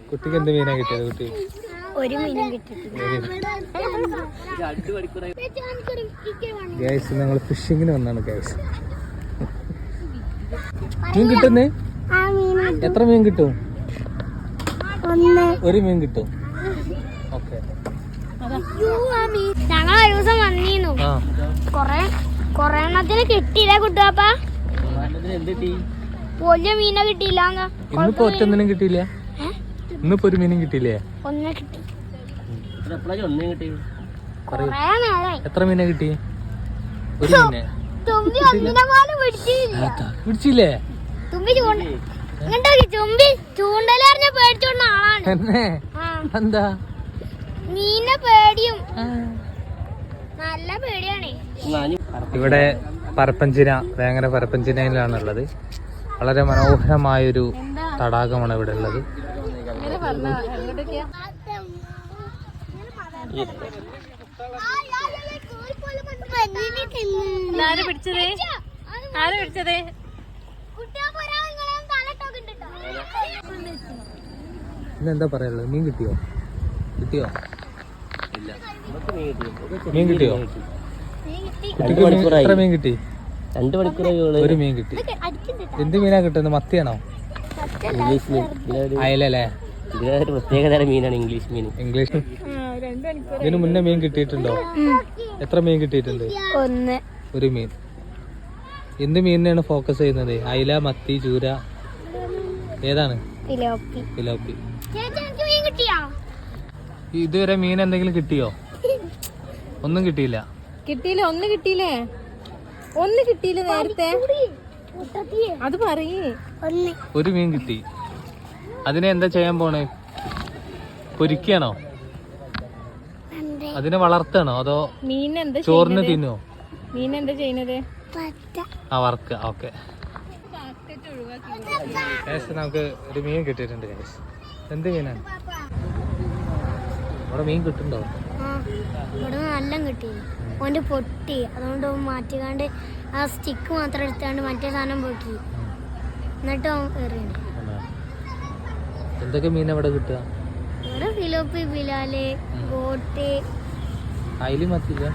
കുട്ടിക്ക് എന്ത് മീനാ കിട്ടിയത്? കുട്ടി ഒരു മീനും കിട്ടിയിട്ടില്ല. ഗൈസ് ഞങ്ങൾ ഫിഷിങ്ങിന് വന്നാണ് ഗൈസ്. മീൻ കിട്ടുന്നേ? എത്ര മീൻ കിട്ടും? ഒരു മീൻ കിട്ടും. ഓക്കെ. ഞങ്ങൾ ഒരു ദിവസം വന്നിരുന്നു. കൊറേ എണ്ണത്തിന് കിട്ടിയില്ല കുട്ടുവാപ്പാ. വലിയ മീനെ കിട്ടിയില്ല. ഇന്നിപ്പോ ഒറ്റൊന്നിനും കിട്ടിയില്ല. ഇന്നിപ്പോ ഒരു മീനും കിട്ടിയില്ലേ? ഒന്നേ കിട്ടി. എത്ര മീനെ കിട്ടി? ഒരു മീനെ പിടിച്ചില്ലേ? ചൂണ്ടലറിഞ്ഞ പേടിച്ചോണ്ട ആളാണ്. എന്താ മീനെ പേടിയും നല്ല പേടിയാണ്. ഇവിടെ പരപ്പഞ്ചിന, വേങ്ങര പരപ്പഞ്ചിനയിലാണുള്ളത്. വളരെ മനോഹരമായൊരു തടാകമാണ് ഇവിടെ ഉള്ളത്. ഇന്നെന്താ പറയാനുള്ളത്? മീൻ കിട്ടിയോ? കിട്ടിയോ? മീൻ കിട്ടിയോ? എത്ര മീൻ കിട്ടി? 2 മണിക്കൂർ. ഒരു മീൻ കിട്ടി. എന്ത് മീനാ കിട്ടുന്നത്? മത്തിയാണോ? ഇംഗ്ലീഷ് മീൻ. അയലല്ലേ? ഇതിനൊരു പ്രത്യേകതരം മീനാണ് ഇംഗ്ലീഷ് മീൻ. ഇംഗ്ലീഷ്. ഇതിന് മുന്നേ മീൻ കിട്ടിയിട്ടുണ്ടോ? എത്ര മീൻ കിട്ടിയിട്ടുണ്ട്? ഒരു മീൻ. എന്ത് മീനിനാണ് ഫോക്കസ് ചെയ്യുന്നത്? അയില, മത്തി, ചൂര, ഏതാണ്? പിലോപ്പി. ഇതുവരെ മീൻ എന്തെങ്കിലും കിട്ടിയോ? ഒന്നും കിട്ടിയില്ല. ഒന്ന് കിട്ടിയില്ലേ നേരത്തെ? അത് പറയേ. ഒരു മീൻ കിട്ടി. അതിനെ എന്താ ചെയ്യാൻ പോണേ? പൊരിക്കണോ? അതിനെ വളർത്തണോ അതോ ചോറിന് തിന്നോ? മീൻ എന്താ ചെയ്യുന്നത്? വറുക്ക. ഓക്കെ. നമുക്ക് ഒരു മീൻ കിട്ടിയിട്ടുണ്ട്. എന്ത് മീനാണ്? അവിടെ മീൻ കിട്ടുന്നുണ്ടോ? ഇവിടെ നല്ല കിട്ടി. ഓന്റെ പൊട്ടി, അതുകൊണ്ട് മാറ്റിക്കാണ്ട് ആ സ്റ്റിക്ക് മാത്രം എടുത്താണ്ട് മറ്റേ സാധനം പോക്കി. എന്നിട്ട് എറിയണേ. എന്തൊക്കെ മീൻ അവിടെ കിട്ടുക? ഇവിടെ ഫിലോപ്പി, ബിലാല്, ബോട്ട്. അയില് മത്തില്ല.